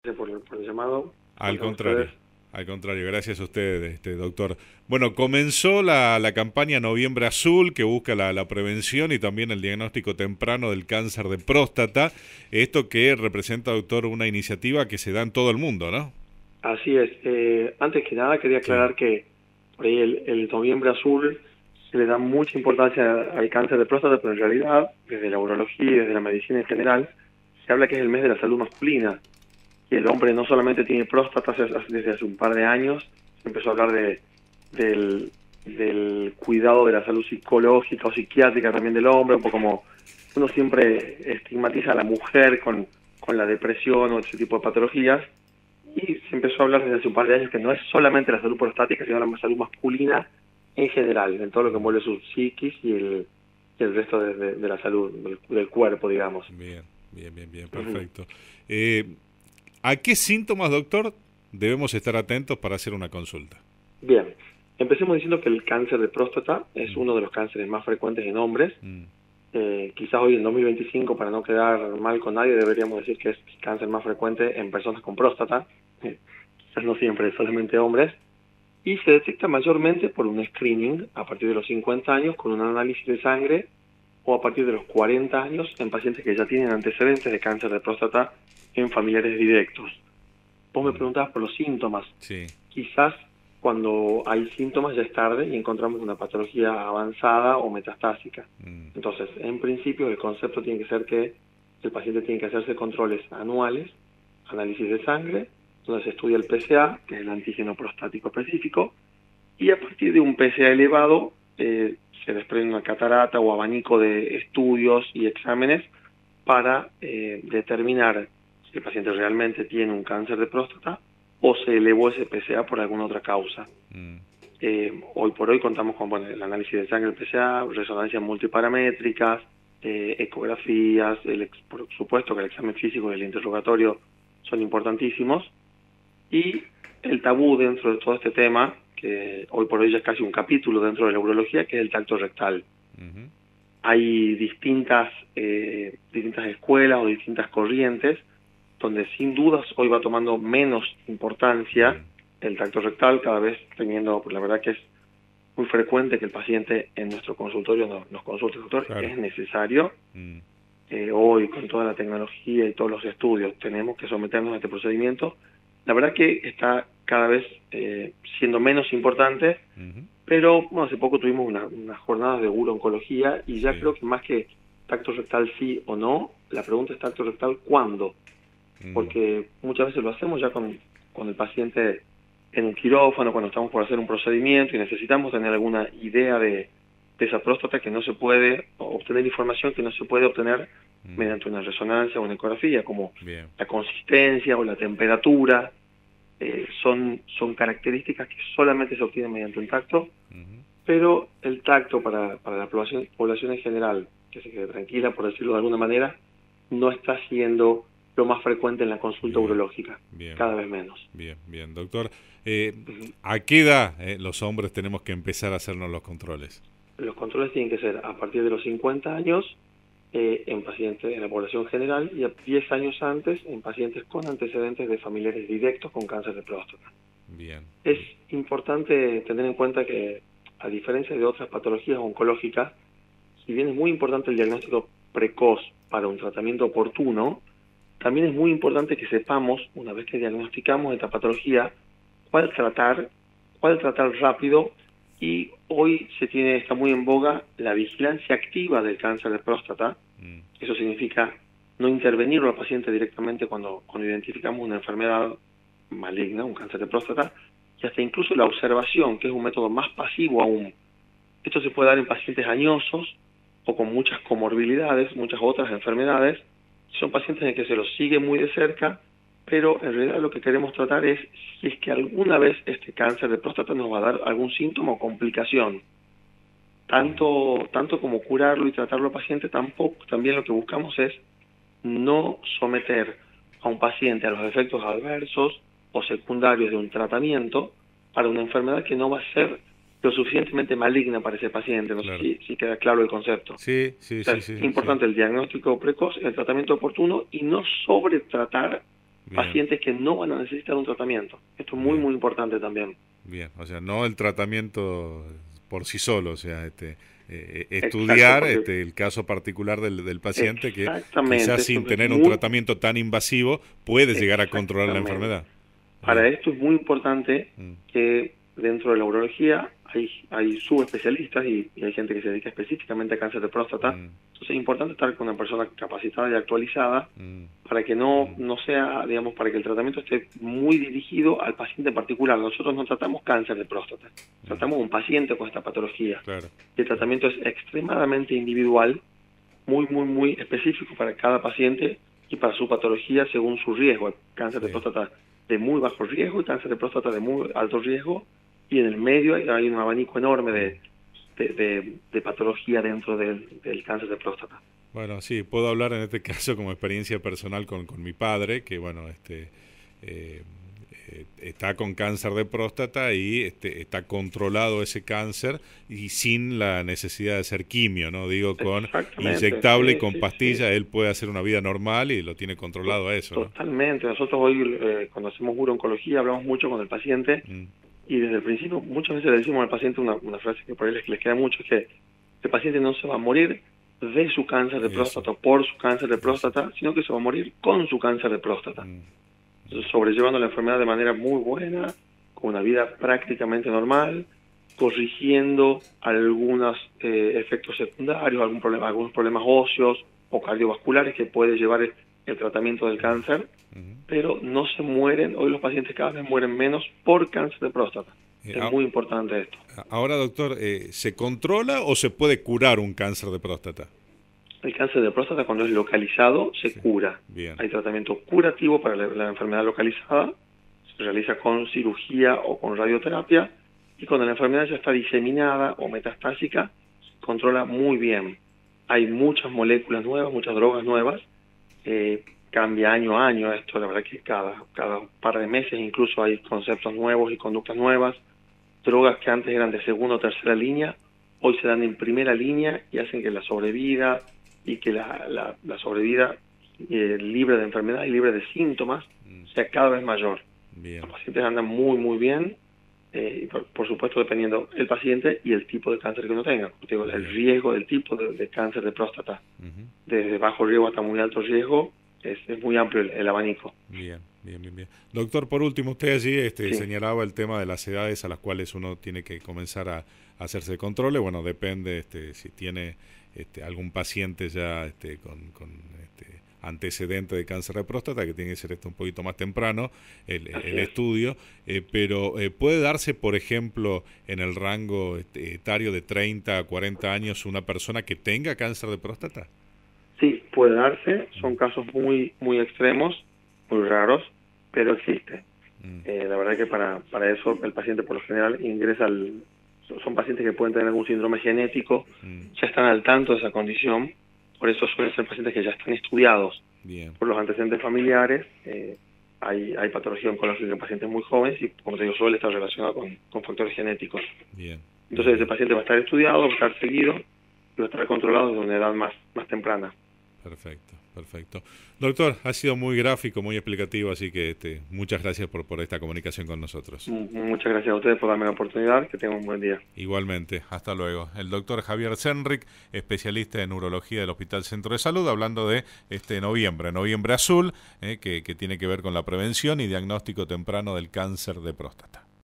por el llamado. Al A ustedes. contrario, al contrario, gracias a usted, doctor. Bueno, comenzó la campaña Noviembre Azul, que busca la prevención y también el diagnóstico temprano del cáncer de próstata. Esto que representa, doctor, una iniciativa que se da en todo el mundo, ¿no? Así es. Antes que nada, quería Sí, aclarar que por ahí el noviembre azul se le da mucha importancia al cáncer de próstata, pero en realidad, desde la urología y desde la medicina en general, se habla que es el mes de la salud masculina. Y el hombre no solamente tiene próstata, desde hace un par de años se empezó a hablar del cuidado de la salud psicológica o psiquiátrica también del hombre, un poco como uno siempre estigmatiza a la mujer con la depresión o ese tipo de patologías, y se empezó a hablar desde hace un par de años que no es solamente la salud prostática, sino la salud masculina en general, en todo lo que envuelve su psiquis y el resto de la salud del cuerpo, digamos. bien, bien, bien, bien, Ujú. perfecto. Eh, ¿A qué síntomas, doctor, debemos estar atentos para hacer una consulta? Bien, empecemos diciendo que el cáncer de próstata es Mm, uno de los cánceres más frecuentes en hombres. mm, Quizás hoy en 2025, para no quedar mal con nadie, deberíamos decir que es el cáncer más frecuente en personas con próstata. Quizás no siempre, solamente hombres. Y se detecta mayormente por un screening a partir de los 50 años con un análisis de sangre, o a partir de los 40 años en pacientes que ya tienen antecedentes de cáncer de próstata en familiares directos. Vos me mm, preguntabas por los síntomas. sí, Quizás cuando hay síntomas ya es tarde y encontramos una patología avanzada o metastásica. mm, Entonces, en principio, el concepto tiene que ser que el paciente tiene que hacerse controles anuales, análisis de sangre, donde se estudia el PSA, que es el antígeno prostático específico, y a partir de un PSA elevado se desprende una catarata o abanico de estudios y exámenes para determinar si el paciente realmente tiene un cáncer de próstata o se elevó ese PSA por alguna otra causa. mm, Hoy por hoy contamos con el análisis de sangre, el PSA, resonancias multiparamétricas, ecografías, por supuesto que el examen físico y el interrogatorio son importantísimos, y el tabú dentro de todo este tema, que hoy por hoy ya es casi un capítulo dentro de la urología, que es el tacto rectal. ujú, Hay distintas escuelas o distintas corrientes donde sin dudas hoy va tomando menos importancia mm, el tacto rectal, cada vez teniendo, pues la verdad que es muy frecuente que el paciente en nuestro consultorio nos consulte: doctor, claro. es necesario. Mm, Hoy con toda la tecnología y todos los estudios tenemos que someternos a este procedimiento. La verdad que está cada vez siendo menos importante, ujú, pero bueno, hace poco tuvimos unas jornadas de urooncología y ya sí. creo que más que tacto rectal sí o no, la pregunta es tacto rectal cuándo, Mm, porque muchas veces lo hacemos ya con el paciente en un quirófano, cuando estamos por hacer un procedimiento y necesitamos tener alguna idea de esa próstata, que no se puede obtener información que no se puede obtener mm, mediante una resonancia o una ecografía, como bien. la consistencia o la temperatura. Son características que solamente se obtienen mediante un tacto, Ujú, pero el tacto para la población en general, que se quede tranquila, por decirlo de alguna manera, no está siendo lo más frecuente en la consulta bien, urológica, bien, cada vez menos. bien, bien. Doctor, eh, Ujú. ¿a qué edad los hombres tenemos que empezar a hacernos los controles? Los controles tienen que ser a partir de los 50 años en pacientes, en la población general, y a 10 años antes en pacientes con antecedentes de familiares directos con cáncer de próstata. Bien. Es importante tener en cuenta que, a diferencia de otras patologías oncológicas, si bien es muy importante el diagnóstico precoz para un tratamiento oportuno, también es muy importante que sepamos, una vez que diagnosticamos esta patología, cuál tratar, cuál tratar rápido. Y hoy está muy en boga la vigilancia activa del cáncer de próstata. Mm, Eso significa no intervenir al paciente directamente cuando identificamos una enfermedad maligna, un cáncer de próstata, y hasta incluso la observación, que es un método más pasivo aún. Esto se puede dar en pacientes añosos o con muchas comorbilidades, muchas otras enfermedades. Son pacientes en que se los sigue muy de cerca, pero en realidad lo que queremos tratar es si es que alguna vez este cáncer de próstata nos va a dar algún síntoma o complicación. mm, Tanto como curarlo y tratarlo al paciente, tampoco, también lo que buscamos es no someter a un paciente a los efectos adversos o secundarios de un tratamiento para una enfermedad que no va a ser lo suficientemente maligna para ese paciente. No sé claro. si queda claro el concepto. Sí, O sí, sea, sí, es sí, sí. importante el diagnóstico precoz, el tratamiento oportuno y no sobretratar Bien. pacientes que no van a necesitar un tratamiento. Esto es muy, Bien. muy importante también. Bien, o sea, no el tratamiento por sí solo, o sea, Exacto, estudiar porque el caso particular del paciente que exactamente, quizás esto sin es tener un muy, tratamiento tan invasivo puede llegar a controlar la exactamente. enfermedad. Para Bien. esto es muy importante Mm, que dentro de la urología hay subespecialistas y hay gente que se dedica específicamente a cáncer de próstata. mm, Entonces es importante estar con una persona capacitada y actualizada mm, para que mm, no sea, digamos, para que el tratamiento esté muy dirigido al paciente en particular. Nosotros no tratamos cáncer de próstata, mm, tratamos un paciente con esta patología. claro, Y el claro. tratamiento es extremadamente individual, muy, muy, muy específico para cada paciente y para su patología según su riesgo. Hay cáncer de Sí. próstata de muy bajo riesgo y cáncer de próstata de muy alto riesgo, y en el medio hay un abanico enorme Mm. de patología dentro del cáncer de próstata. Bueno, sí, puedo hablar en este caso como experiencia personal con mi padre, que bueno, eh, está con cáncer de próstata y está controlado ese cáncer y sin la necesidad de hacer quimio, ¿no? Digo, con Exactamente, inyectable y sí, con sí, sí. pastilla, él puede hacer una vida normal y lo tiene controlado a eso, ¿no? Totalmente. Nosotros hoy, cuando hacemos urooncología, hablamos mucho con el paciente Mm, y desde el principio muchas veces le decimos al paciente una frase que por ahí les queda mucho, es que el paciente no se va a morir de su cáncer de eso, próstata o por su cáncer de eso. próstata, sino que se va a morir con su cáncer de próstata. Mm, Entonces, sobrellevando la enfermedad de manera muy buena, con una vida prácticamente normal, corrigiendo algunos efectos secundarios, algunos problemas óseos o cardiovasculares que puede llevar el tratamiento del cáncer, mm. pero no se mueren. Hoy los pacientes cada vez mueren menos por cáncer de próstata. Eh, Es a- muy importante esto. Ahora, doctor, ¿se controla o se puede curar un cáncer de próstata? El cáncer de próstata, cuando es localizado, se Sí, cura. bien. Hay tratamiento curativo para la enfermedad localizada, se realiza con cirugía o con radioterapia, y cuando la enfermedad ya está diseminada o metastásica, se controla muy bien. Hay muchas moléculas nuevas, muchas drogas nuevas, cambia año a año esto, la verdad que cada par de meses incluso hay conceptos nuevos y conductas nuevas. Drogas que antes eran de segunda o tercera línea, hoy se dan en primera línea y hacen que la sobrevida y que la sobrevida libre de enfermedad y libre de síntomas Mm, sea cada vez mayor. bien. Los pacientes andan muy, muy bien, y por supuesto dependiendo el paciente y el tipo de cáncer que uno tenga. Como te digo, el Bien. riesgo del tipo de cáncer de próstata, Ujú. desde bajo riesgo hasta muy alto riesgo, es muy amplio el abanico. Bien, bien, bien, bien. Doctor, por último, usted allí Sí, señalaba el tema de las edades a las cuales uno tiene que comenzar a hacerse controles. Bueno, depende si tiene algún paciente ya con antecedente de cáncer de próstata, que tiene que ser un poquito más temprano así el es. estudio, pero puede darse, por ejemplo, en el rango etario de 30 a 40 años una persona que tenga cáncer de próstata. Sí, puede darse, Mm, son casos muy, muy extremos, muy raros, pero existe. mm, La verdad que para eso el paciente por lo general ingresa son pacientes que pueden tener algún síndrome genético, mm, ya están al tanto de esa condición, por eso suelen ser pacientes que ya están estudiados bien, por los antecedentes familiares. Hay patología oncológica en pacientes muy jóvenes y, como te digo, suele estar relacionado con factores genéticos. bien, bien, Entonces ese bien. paciente va a estar estudiado, va a estar seguido y va a estar controlado desde una edad más temprana. Perfecto, perfecto. Doctor, ha sido muy gráfico, muy explicativo, así que muchas gracias por esta comunicación con nosotros. Muchas gracias a ustedes por darme la oportunidad. Que tengan un buen día. Igualmente, hasta luego. El doctor Javier Senric, especialista en urología del Hospital Centro de Salud, hablando de noviembre azul, que tiene que ver con la prevención y diagnóstico temprano del cáncer de próstata.